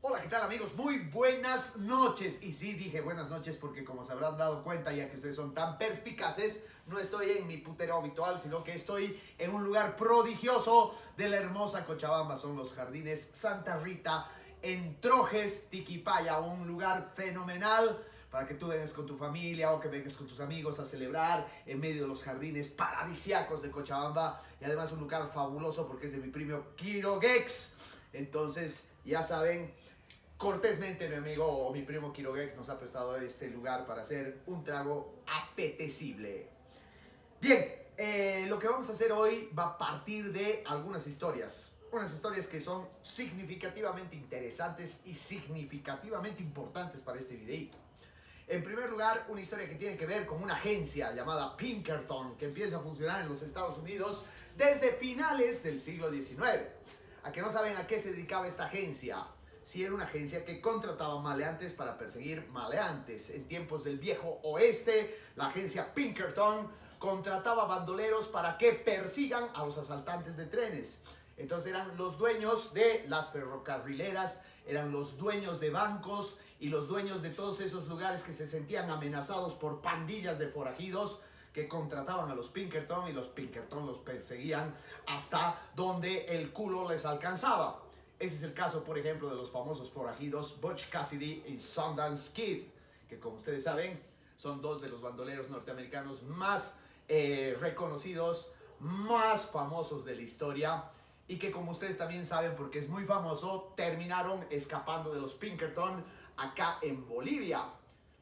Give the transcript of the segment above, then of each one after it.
Hola, ¿qué tal amigos? Muy buenas noches. Y sí, dije buenas noches porque como se habrán dado cuenta, ya que ustedes son tan perspicaces, no estoy en mi putero habitual, sino que estoy en un lugar prodigioso de la hermosa Cochabamba. Son los Jardines Santa Rita en Trojes, Tiquipaya, un lugar fenomenal para que tú vengas con tu familia o que vengas con tus amigos a celebrar en medio de los jardines paradisíacos de Cochabamba. Y además un lugar fabuloso porque es de mi primo Quirogex. Entonces, ya saben, cortésmente mi amigo o mi primo Quirogex nos ha prestado este lugar para hacer un trago apetecible. Bien, lo que vamos a hacer hoy va a partir de algunas historias. Unas historias que son significativamente interesantes y significativamente importantes para este videito. En primer lugar, una historia que tiene que ver con una agencia llamada Pinkerton, que empieza a funcionar en los Estados Unidos desde finales del siglo XIX. ¿A que no saben a qué se dedicaba esta agencia? Sí, era una agencia que contrataba maleantes para perseguir maleantes. En tiempos del viejo oeste, la agencia Pinkerton contrataba bandoleros para que persigan a los asaltantes de trenes. Entonces eran los dueños de las ferrocarrileras, eran los dueños de bancos y los dueños de todos esos lugares que se sentían amenazados por pandillas de forajidos que contrataban a los Pinkerton y los Pinkerton los perseguían hasta donde el culo les alcanzaba. Ese es el caso, por ejemplo, de los famosos forajidos Butch Cassidy y Sundance Kid, que como ustedes saben, son dos de los bandoleros norteamericanos más reconocidos, más famosos de la historia, y que como ustedes también saben, porque es muy famoso, terminaron escapando de los Pinkerton acá en Bolivia.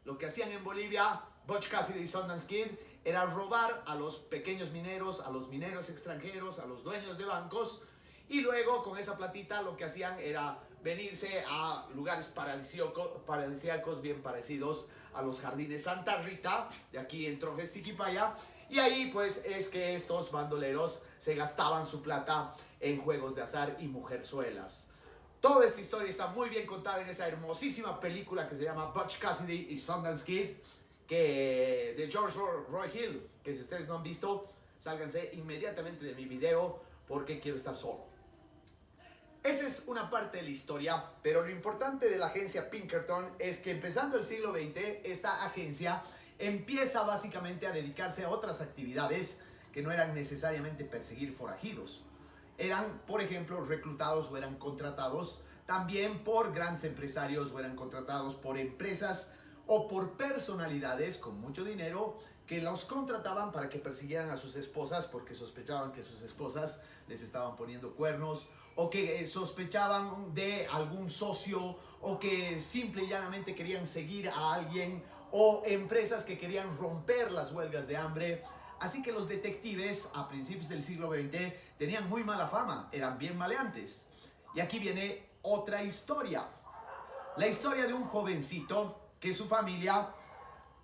Lo que hacían en Bolivia, Butch Cassidy y Sundance Kid, era robar a los pequeños mineros, a los mineros extranjeros, a los dueños de bancos, y luego con esa platita lo que hacían era venirse a lugares paradisíacos bien parecidos a los Jardines Santa Rita, de aquí en Trojes, Tiquipaya, y ahí pues es que estos bandoleros se gastaban su plata en juegos de azar y mujerzuelas. Toda esta historia está muy bien contada en esa hermosísima película que se llama Butch Cassidy y Sundance Kid, que de George Roy Hill, que si ustedes no han visto, sálganse inmediatamente de mi video porque quiero estar solo. Esa es una parte de la historia, pero lo importante de la agencia Pinkerton es que empezando el siglo XX, esta agencia empieza básicamente a dedicarse a otras actividades que no eran necesariamente perseguir forajidos. Eran, por ejemplo, reclutados o eran contratados también por grandes empresarios o eran contratados por empresas o por personalidades con mucho dinero que los contrataban para que persiguieran a sus esposas porque sospechaban que sus esposas les estaban poniendo cuernos o que sospechaban de algún socio o que simple y llanamente querían seguir a alguien o empresas que querían romper las huelgas de hambre. Así que los detectives a principios del siglo XX tenían muy mala fama, eran bien maleantes. Y aquí viene otra historia. La historia de un jovencito que su familia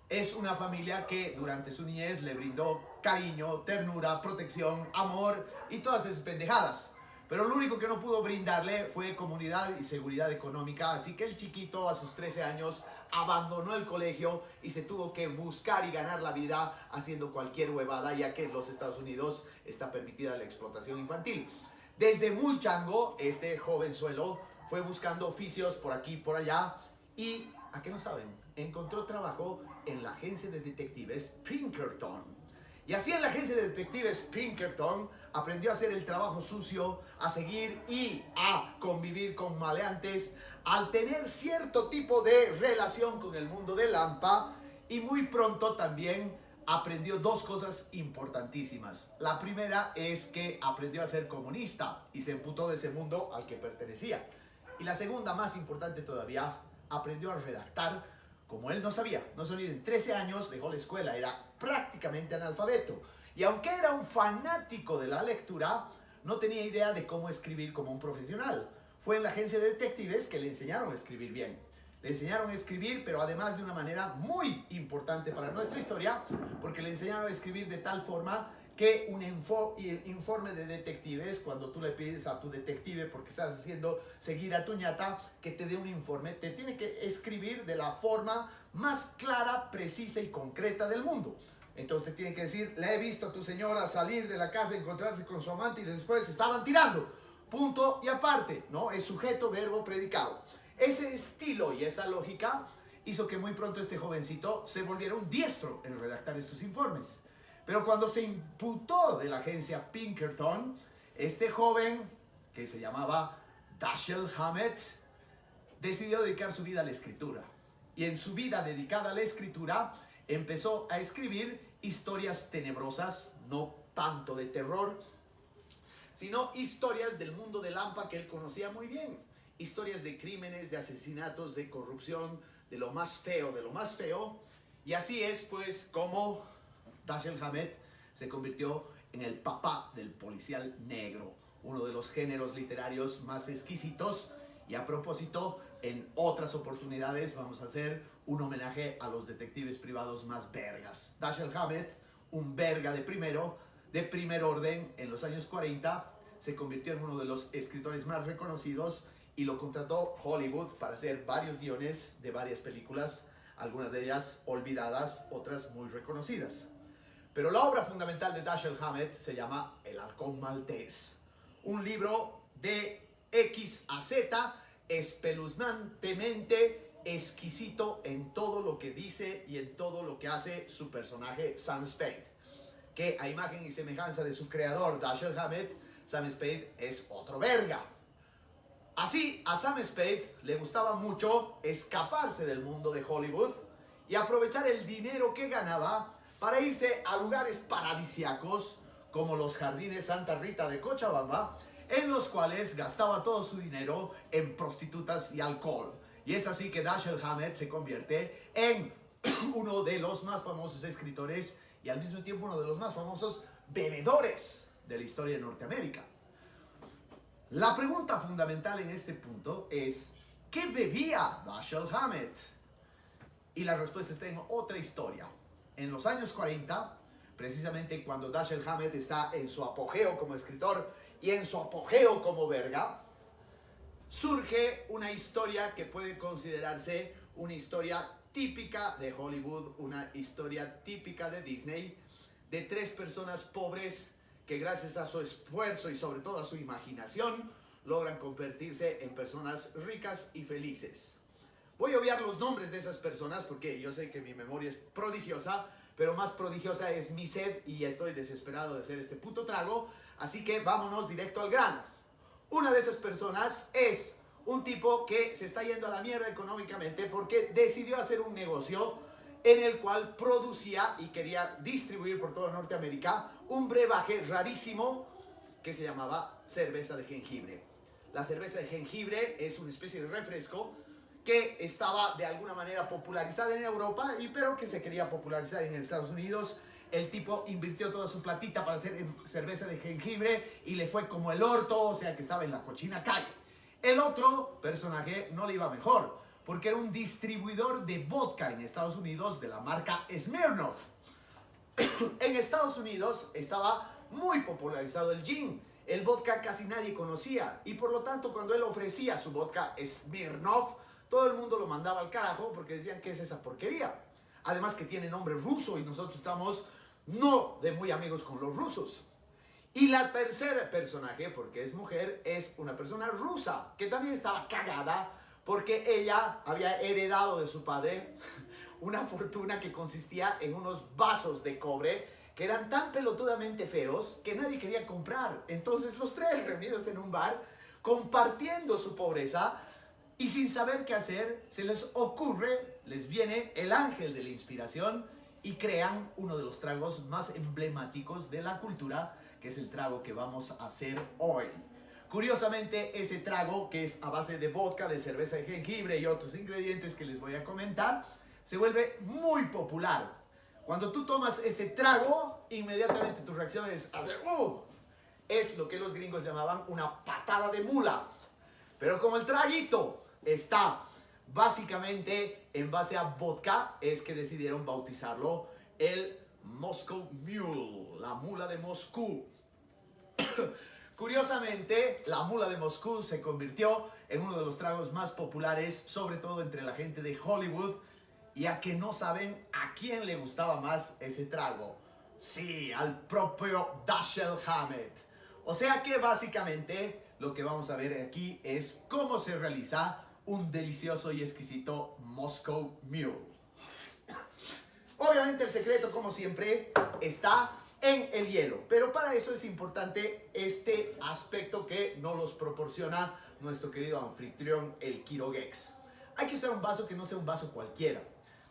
es una familia que durante su niñez le brindó cariño, ternura, protección, amor y todas esas pendejadas. Pero lo único que no pudo brindarle fue comunidad y seguridad económica, así que el chiquito a sus 13 años abandonó el colegio y se tuvo que buscar y ganar la vida haciendo cualquier huevada, ya que en los Estados Unidos está permitida la explotación infantil. Desde muy chango, este jovenzuelo fue buscando oficios por aquí y por allá y, ¿a qué no saben? Encontró trabajo en la agencia de detectives Pinkerton. Y así en la agencia de detectives Pinkerton aprendió a hacer el trabajo sucio, a seguir y a convivir con maleantes, al tener cierto tipo de relación con el mundo de Lampa, y muy pronto también aprendió dos cosas importantísimas. La primera es que aprendió a ser comunista y se emputó de ese mundo al que pertenecía. Y la segunda, más importante todavía, aprendió a redactar. Como él no sabía, en 13 años dejó la escuela, era prácticamente analfabeto. Y aunque era un fanático de la lectura, no tenía idea de cómo escribir como un profesional. Fue en la agencia de detectives que le enseñaron a escribir bien. Le enseñaron a escribir, pero además de una manera muy importante para nuestra historia, porque le enseñaron a escribir de tal forma que un informe de detectives, cuando tú le pides a tu detective porque estás haciendo seguir a tu ñata, que te dé un informe, te tiene que escribir de la forma más clara, precisa y concreta del mundo. Entonces te tiene que decir, le he visto a tu señora salir de la casa, encontrarse con su amante y después se estaban tirando. Punto y aparte, ¿no? Es sujeto, verbo, predicado. Ese estilo y esa lógica hizo que muy pronto este jovencito se volviera un diestro en redactar estos informes. Pero cuando se imputó de la agencia Pinkerton, este joven, que se llamaba Dashiell Hammett, decidió dedicar su vida a la escritura. Y en su vida dedicada a la escritura, empezó a escribir historias tenebrosas, no tanto de terror, sino historias del mundo de Lampa que él conocía muy bien. Historias de crímenes, de asesinatos, de corrupción, de lo más feo, de lo más feo. Y así es pues como Dashiell Hammett se convirtió en el papá del policial negro, uno de los géneros literarios más exquisitos. Y a propósito, en otras oportunidades vamos a hacer un homenaje a los detectives privados más vergas. Dashiell Hammett, un verga de primer orden en los años 40, se convirtió en uno de los escritores más reconocidos y lo contrató Hollywood para hacer varios guiones de varias películas, algunas de ellas olvidadas, otras muy reconocidas. Pero la obra fundamental de Dashiell Hammett se llama El Halcón Maltés, un libro de X a Z, espeluznantemente exquisito en todo lo que dice y en todo lo que hace su personaje Sam Spade, que a imagen y semejanza de su creador Dashiell Hammett, Sam Spade es otro verga. Así, a Sam Spade le gustaba mucho escaparse del mundo de Hollywood y aprovechar el dinero que ganaba para irse a lugares paradisíacos como los Jardines Santa Rita de Cochabamba, en los cuales gastaba todo su dinero en prostitutas y alcohol. Y es así que Dashiell Hammett se convierte en uno de los más famosos escritores y al mismo tiempo uno de los más famosos bebedores de la historia de Norteamérica. La pregunta fundamental en este punto es, ¿qué bebía Dashiell Hammett? Y la respuesta está en otra historia. En los años 40, precisamente cuando Dashiell Hammett está en su apogeo como escritor y en su apogeo como verga, surge una historia que puede considerarse una historia típica de Hollywood, una historia típica de Disney, de tres personas pobres que gracias a su esfuerzo y sobre todo a su imaginación logran convertirse en personas ricas y felices. Voy a obviar los nombres de esas personas porque yo sé que mi memoria es prodigiosa, pero más prodigiosa es mi sed y estoy desesperado de hacer este puto trago, así que vámonos directo al grano. Una de esas personas es un tipo que se está yendo a la mierda económicamente porque decidió hacer un negocio en el cual producía y quería distribuir por toda Norteamérica un brebaje rarísimo que se llamaba cerveza de jengibre. La cerveza de jengibre es una especie de refresco que estaba de alguna manera popularizada en Europa, pero que se quería popularizar en Estados Unidos. El tipo invirtió toda su platita para hacer cerveza de jengibre y le fue como el orto, o sea que estaba en la cochina calle. El otro personaje no le iba mejor, porque era un distribuidor de vodka en Estados Unidos de la marca Smirnoff. En Estados Unidos estaba muy popularizado el gin. El vodka casi nadie conocía y por lo tanto cuando él ofrecía su vodka Smirnoff, todo el mundo lo mandaba al carajo porque decían que es esa porquería. Además que tiene nombre ruso y nosotros estamos no de muy amigos con los rusos. Y la tercera personaje, porque es mujer, es una persona rusa que también estaba cagada porque ella había heredado de su padre una fortuna que consistía en unos vasos de cobre que eran tan pelotudamente feos que nadie quería comprar. Entonces los tres reunidos en un bar, compartiendo su pobreza y sin saber qué hacer, se les ocurre, les viene el ángel de la inspiración y crean uno de los tragos más emblemáticos de la cultura, que es el trago que vamos a hacer hoy. Curiosamente, ese trago, que es a base de vodka, de cerveza de jengibre y otros ingredientes que les voy a comentar, se vuelve muy popular. Cuando tú tomas ese trago, inmediatamente tu reacción es hacer es lo que los gringos llamaban una patada de mula. Pero como el traguito está básicamente en base a vodka, es que decidieron bautizarlo el Moscow Mule, la mula de Moscú. Curiosamente, la mula de Moscú se convirtió en uno de los tragos más populares, sobre todo entre la gente de Hollywood, ya que no saben a quién le gustaba más ese trago. Sí, al propio Dashiell Hammett. O sea que básicamente lo que vamos a ver aquí es cómo se realiza un delicioso y exquisito Moscow Mule. Obviamente el secreto, como siempre, está en el hielo, pero para eso es importante este aspecto que nos los proporciona nuestro querido anfitrión, el Quirogex. Hay que usar un vaso que no sea un vaso cualquiera.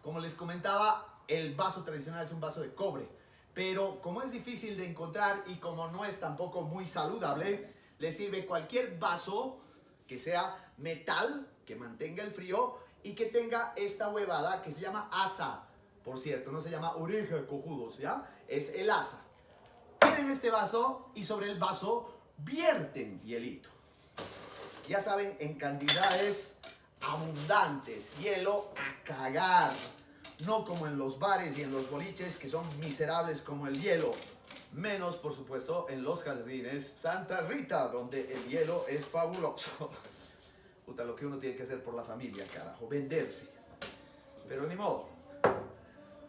Como les comentaba, el vaso tradicional es un vaso de cobre, pero como es difícil de encontrar y como no es tampoco muy saludable, le sirve cualquier vaso que sea metal, que mantenga el frío y que tenga esta huevada que se llama asa. Por cierto, no se llama oreja de cojudos, ¿ya? Es el asa. Tienen este vaso y sobre el vaso vierten hielito. Ya saben, en cantidades abundantes, hielo a cagar. No como en los bares y en los boliches que son miserables como el hielo. Menos, por supuesto, en los jardines Santa Rita, donde el hielo es fabuloso. Puta, lo que uno tiene que hacer por la familia, carajo, venderse. Pero ni modo.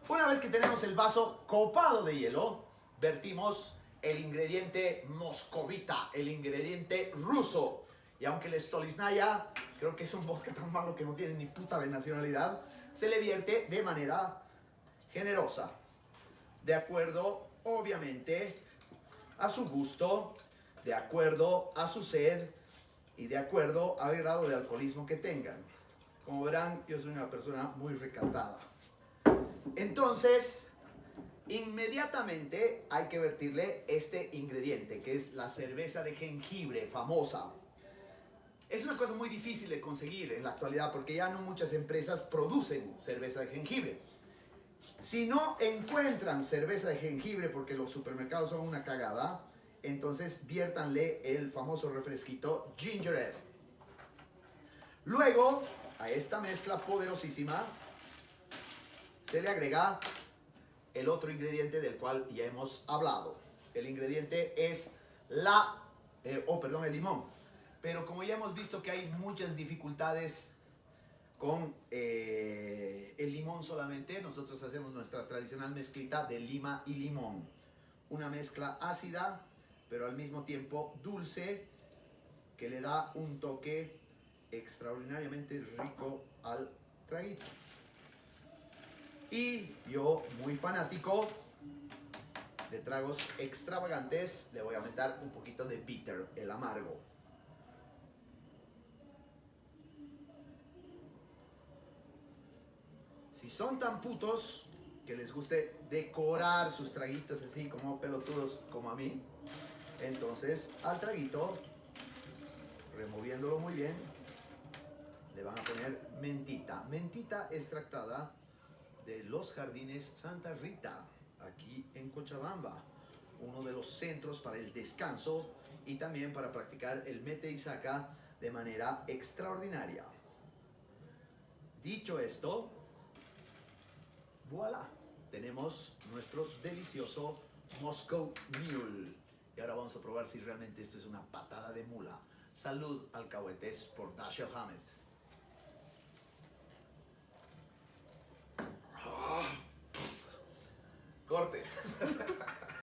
Una vez que tenemos el vaso copado de hielo, vertimos el ingrediente moscovita, el ingrediente ruso. Y aunque el Stoliznaya, creo que es un vodka tan malo que no tiene ni puta de nacionalidad, se le vierte de manera generosa. De acuerdo, obviamente, a su gusto, de acuerdo a su sed y de acuerdo al grado de alcoholismo que tengan. Como verán, yo soy una persona muy recatada. Entonces, inmediatamente hay que vertirle este ingrediente, que es la cerveza de jengibre famosa. Es una cosa muy difícil de conseguir en la actualidad porque ya no muchas empresas producen cerveza de jengibre. Si no encuentran cerveza de jengibre porque los supermercados son una cagada, entonces viértanle el famoso refresquito Ginger Ale. Luego, a esta mezcla poderosísima se le agrega el otro ingrediente del cual ya hemos hablado. El ingrediente es el limón. Pero como ya hemos visto que hay muchas dificultades con el limón solamente, nosotros hacemos nuestra tradicional mezclita de lima y limón. Una mezcla ácida, pero al mismo tiempo dulce, que le da un toque extraordinariamente rico al traguito. Y yo, muy fanático de tragos extravagantes, le voy a aumentar un poquito de bitter, el amargo. Si son tan putos que les guste decorar sus traguitos así como pelotudos como a mí, entonces al traguito, removiéndolo muy bien, le van a poner mentita. Mentita extractada de los jardines Santa Rita, aquí en Cochabamba, uno de los centros para el descanso y también para practicar el mete y saca de manera extraordinaria. Dicho esto, voilà, tenemos nuestro delicioso Moscow Mule. Y ahora vamos a probar si realmente esto es una patada de mula. Salud, alcahuetes, por Dashiell Hammett. Corte.